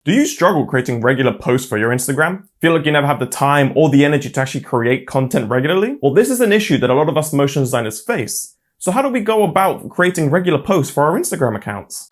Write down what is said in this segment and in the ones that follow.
Do you struggle creating regular posts for your Instagram? Feel like you never have the time or the energy to actually create content regularly? Well, this is an issue that a lot of us motion designers face. So how do we go about creating regular posts for our Instagram accounts?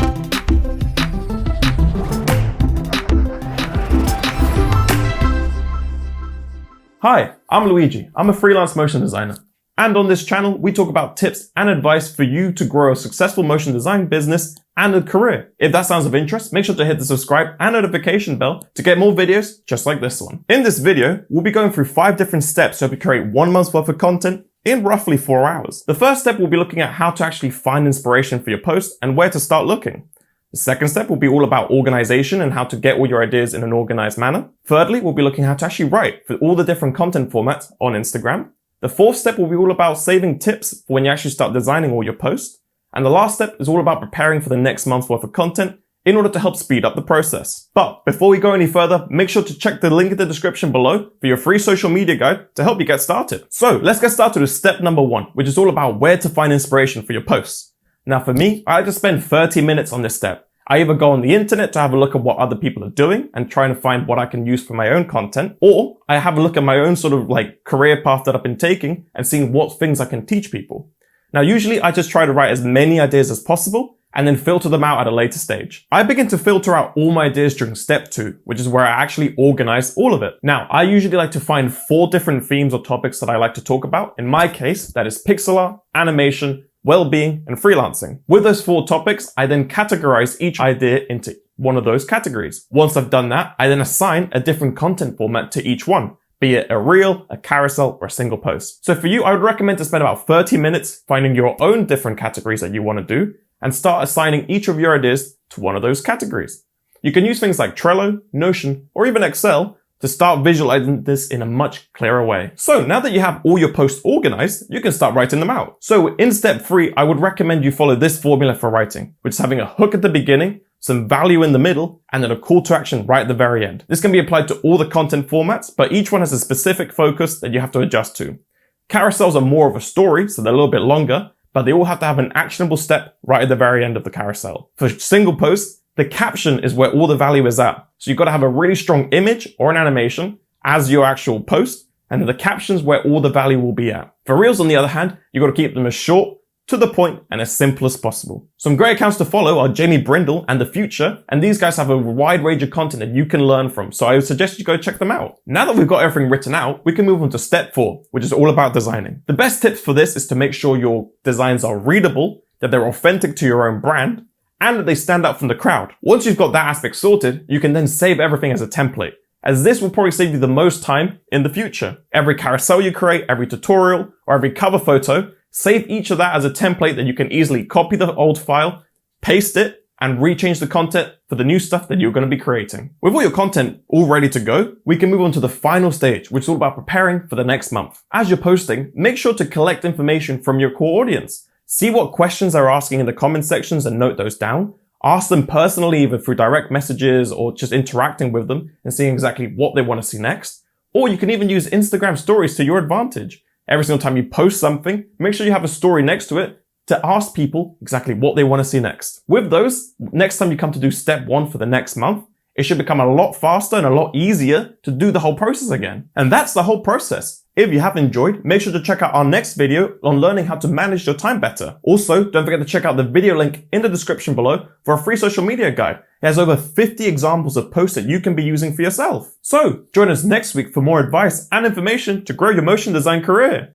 Hi, I'm Luigi. I'm a freelance motion designer. And on this channel, we talk about tips and advice for you to grow a successful motion design business and a career. If that sounds of interest, make sure to hit the subscribe and notification bell to get more videos just like this one. In this video, we'll be going through 5 different steps to help you create 1 month's worth of content in roughly 4 hours. The first step will be looking at how to actually find inspiration for your post and where to start looking. The second step will be all about organization and how to get all your ideas in an organized manner. Thirdly, we'll be looking at how to actually write for all the different content formats on Instagram. The fourth step will be all about saving tips for when you actually start designing all your posts. And the last step is all about preparing for the next month's worth of content in order to help speed up the process. But before we go any further, make sure to check the link in the description below for your free social media guide to help you get started. So let's get started with step number 1, which is all about where to find inspiration for your posts. Now for me, I like to spend 30 minutes on this step. I either go on the internet to have a look at what other people are doing and trying to find what I can use for my own content, or I have a look at my own sort of like career path that I've been taking and seeing what things I can teach people. Now, usually I just try to write as many ideas as possible and then filter them out at a later stage. I begin to filter out all my ideas during step 2, which is where I actually organize all of it. Now, I usually like to find 4 different themes or topics that I like to talk about. In my case, that is pixel art, animation, well-being, and freelancing. With those 4 topics, I then categorize each idea into one of those categories. Once I've done that, I then assign a different content format to each one, be it a reel, a carousel, or a single post. So for you, I would recommend to spend about 30 minutes finding your own different categories that you want to do and start assigning each of your ideas to one of those categories. You can use things like Trello, Notion, or even Excel to start visualizing this in a much clearer way. So now that you have all your posts organized, you can start writing them out. So in step 3, I would recommend you follow this formula for writing, which is having a hook at the beginning, some value in the middle, and then a call to action right at the very end. This can be applied to all the content formats, but each one has a specific focus that you have to adjust to. Carousels are more of a story, so they're a little bit longer, but they all have to have an actionable step right at the very end of the carousel. For single posts, the caption is where all the value is at. So you've got to have a really strong image or an animation as your actual post, and then the caption's where all the value will be at. For reels, on the other hand, you've got to keep them as short, to the point, and as simple as possible. Some great accounts to follow are Jamie Brindle and The Future, and these guys have a wide range of content that you can learn from, so I would suggest you go check them out. Now that we've got everything written out, we can move on to step 4, which is all about designing. The best tips for this is to make sure your designs are readable, that they're authentic to your own brand, and that they stand out from the crowd. Once you've got that aspect sorted, you can then save everything as a template, as this will probably save you the most time in the future. Every carousel you create, every tutorial, or every cover photo, save each of that as a template that you can easily copy the old file, paste it, and rechange the content for the new stuff that you're going to be creating. With all your content all ready to go, we can move on to the final stage, which is all about preparing for the next month. As you're posting, make sure to collect information from your core audience. See what questions they're asking in the comment sections and note those down. Ask them personally, either through direct messages or just interacting with them and seeing exactly what they want to see next. Or you can even use Instagram stories to your advantage. Every single time you post something, make sure you have a story next to it to ask people exactly what they want to see next. With those, next time you come to do step 1 for the next month, it should become a lot faster and a lot easier to do the whole process again. And that's the whole process. If you have enjoyed, make sure to check out our next video on learning how to manage your time better. Also, don't forget to check out the video link in the description below for a free social media guide. It has over 50 examples of posts that you can be using for yourself. So, join us next week for more advice and information to grow your motion design career.